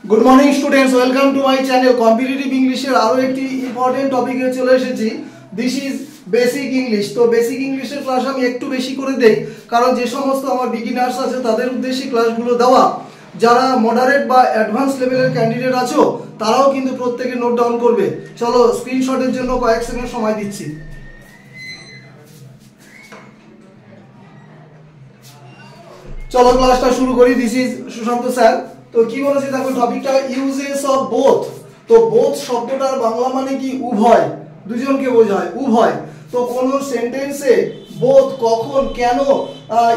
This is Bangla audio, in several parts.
Good morning students, welcome to my channel. Competitive ইংলিশের আরো একটি ইম্পর্টেন্ট টপিকে চলে এসেছি। This is basic English. তো বেসিক ইংলিশের ক্লাস আমি একটু বেশি করে দেই, কারণ যে সমস্ত আমার বিগিনার্স আছে তাদের উদ্দেশ্যে ক্লাসগুলো দেওয়া। যারা মডারেট বা অ্যাডভান্স লেভেলের ক্যান্ডিডেট আছো তারাও কিন্তু প্রত্যেকে নোট ডাউন করবে। চলো স্ক্রিনশটের জন্য কয়েক সেকেন্ড সময় দিচ্ছি। চলো ক্লাসটা শুরু করি। This is Sushant sir. তো কি বলেছে দেখো টপিকটা, ইউজেস অফ বোথ। তো বোথ শব্দটার বাংলা মানে কি? উভয়, দুজনকে বোঝায়, উভয়। তো কোন সেন্টেন্সে বোথ কখন কেন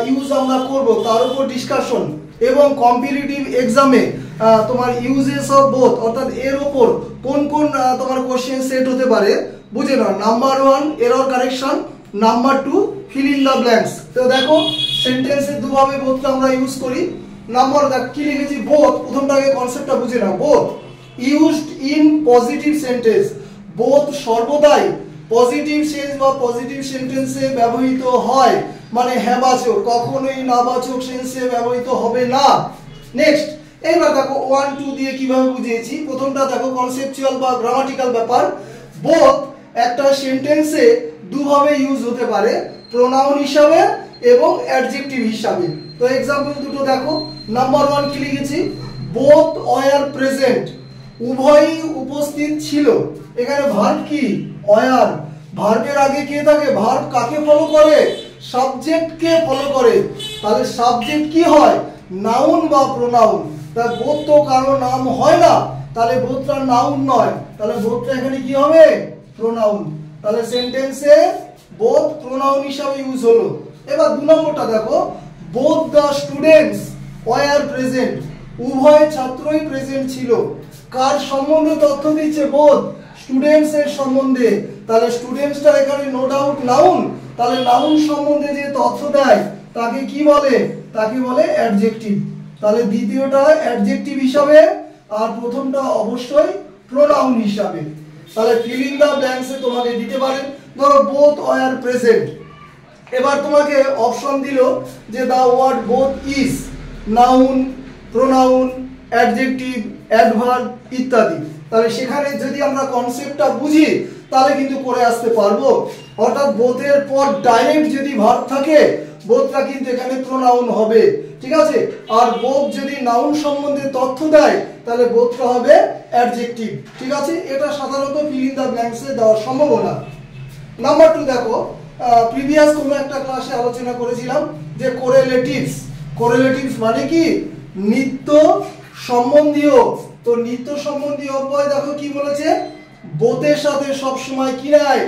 ইউজ আমরা করব তার উপর ডিসকাশন, এবং কম্পিটিটিভ এক্সামে তোমার ইউজেস অফ বোথ অর্থাৎ এর উপর কোন কোন তোমার কোশ্চেন সেট হতে পারে বুঝে নাও। Number 1 error correction, number 2 fill in the blanks. তো দেখো সেন্টেন্সে দুভাবে বোথটা আমরা ইউজ করি। নাম্বার দেখ কি লিখেছি, বোথ। প্রথমটাকে কনসেপ্টটা বুঝে নাও। Both used in positive sentence. Both সর্বদাই পজিটিভ সেন্স বা পজিটিভ সেন্টেন্সে ব্যবহৃত হয়, মানে হ্যাঁবাচক, কখনোই নাবাচক সেন্সে ব্যবহৃত হবে না। নেক্সট, এইবার দেখো 1 2 দিয়ে কিভাবে বুঝিয়েছি। প্রথমটা দেখো কনসেপচুয়াল বা গ্রামাটিক্যাল ব্যাপার। বোথ একটা সেন্টেন্সে দুভাবে ইউজ হতে পারে, প্রোনাউন হিসাবে এবং অ্যাডজেক্টিভ হিসাবে। তো एग्जांपल দুটো দেখো। নাম্বার 1 কি লিখেছি, বোথ ওয়্যার প্রেজেন্ট। উভয়ই উপস্থিত ছিল। এখানে ভার্ব কি? ওয়্যার। ভার্বের আগে কে থাকে? ভার্ব কাকে ফলো করে? সাবজেক্টকে ফলো করে। তাহলে সাবজেক্ট কি হয়? নাউন বা প্রোনাউন। তাহলে বোথ তো কারো নাম হয় না, তাহলে বোথটা নাউন নয়, তাহলে বোথটা এখানে কি হবে? প্রোনাউন। তাহলে সেন্টেন্সে বোথ প্রোনাউন হিসাবে ইউজ হলো। এবার 2 নম্বরটা দেখো, both the students were present. উভয় ছাত্রই প্রেজেন্ট ছিল। কার সম্বন্ধে তথ্য দিচ্ছে? বোথ স্টুডেন্টস এর সম্বন্ধে। তাহলে স্টুডেন্টসটা এখানে নো ডাউট নাউন। তাহলে নাউন সম্বন্ধে যে তথ্য দেয় তাকে কি বলে? তাকে বলে অ্যাডজেক্টিভ। তাহলে দ্বিতীয়টা অ্যাডজেক্টিভ হিসাবে, আর প্রথমটা অবশ্যই প্রোনাউন হিসাবে। তাহলে ফিল ইন দ্য ব্ল্যাঙ্কসে তোমাকে দিতে পারেন, ধরো বোথ ওয়্যার প্রেজেন্ট। এবার তোমাকে অপশন দিল যে the word both is noun, pronoun, adjective, adverb ইত্যাদি। তাহলে সেখানে যদি আমরা কনসেপ্টটা বুঝি তাহলে কিন্তু করে আসতে পারবো। অর্থাৎ বোথের পর ডাইরেক্ট যদি ভার্ব থাকে বোথটা কিন্তু এখানে প্রোনাউন হবে, ঠিক আছে। আর বোথ যদি নাউন সম্বন্ধে তথ্য দেয় তাহলে বোথটা হবে অ্যাডজেক্টিভ, ঠিক আছে। এটা সাধারণত ফিল ইন দ্য ব্ল্যাঙ্কসে দেওয়ার সম্ভাবনা। নাম্বার 2 দেখো, প্রিভিয়াস কোনো একটা ক্লাসে আলোচনা করেছিলাম যে কোরেলেটিভস। কোরেলেটিভস মানে কি? নিত্য সম্বন্ধীয়। তো নিত্য সম্বন্ধীয় অব্যয় দেখো কি বলেছে, বোথের সাথে সব সময় কি নেয়?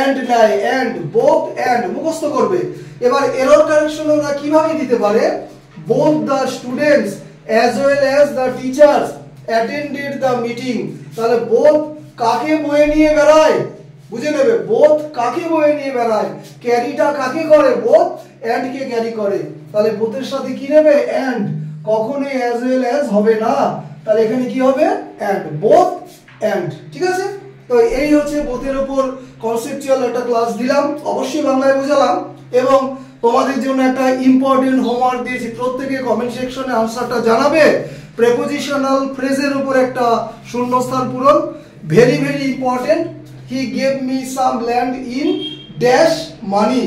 এন্ড নেয়। এন্ড, বোথ এন্ড মুখস্থ করবে। এবার এরর কারেকশন ওরা কিভাবে দিতে পারে? Both the students as well as the teachers attended the meeting. তাহলে বোথ কাকে বয়ে নিয়ে বেড়ায়? বুঝে নেবে, বোথ কাকে বয়ে নিয়ে বেড়ায়। ক্যারিটা কাকে করে? বোথ এন্ড কে ক্যারি করে। তাহলে বোথের সাথে কি নেবে? এন্ড। কখনোই অ্যাজ ওয়েল অ্যাজ হবে না। তাহলে এখানে কি হবে? এন্ড, বোথ এন্ড, ঠিক আছে। তো এই হচ্ছে বোথের উপর কনসেপচুয়াল একটা ক্লাস দিলাম, অবশ্যই বাংলায় বোঝালাম, এবং তোমাদের জন্য একটা ইম্পর্টেন্ট হোমওয়ার্ক দিয়েছি। প্রত্যেকে কমেন্ট সেকশনে আনসারটা জানাবে। প্রেপোজিশনাল ফ্রেজের উপর একটা শূন্যস্থান পূরণ, very very important. He gave me some land in dash money.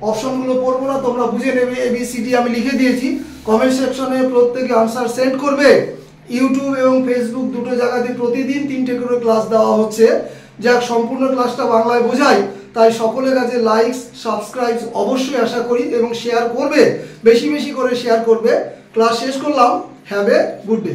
অপশনগুলো পড়বো না, তোমরা বুঝে নেবে। ABCD আমি লিখে দিয়েছি। কমেন্ট সেকশনে প্রত্যেকে আনসার সেন্ড করবে। ইউটিউব এবং ফেসবুক দুটো জায়গাতে প্রতিদিন 3টে করে ক্লাস দেওয়া হচ্ছে। যাক, সম্পূর্ণ ক্লাসটা বাংলায় বোঝাই, তাই সকলের কাছে লাইকস, সাবস্ক্রাইব অবশ্যই আশা করি, এবং শেয়ার করবে, বেশি বেশি করে শেয়ার করবে। ক্লাস শেষ করলাম। Have a good day.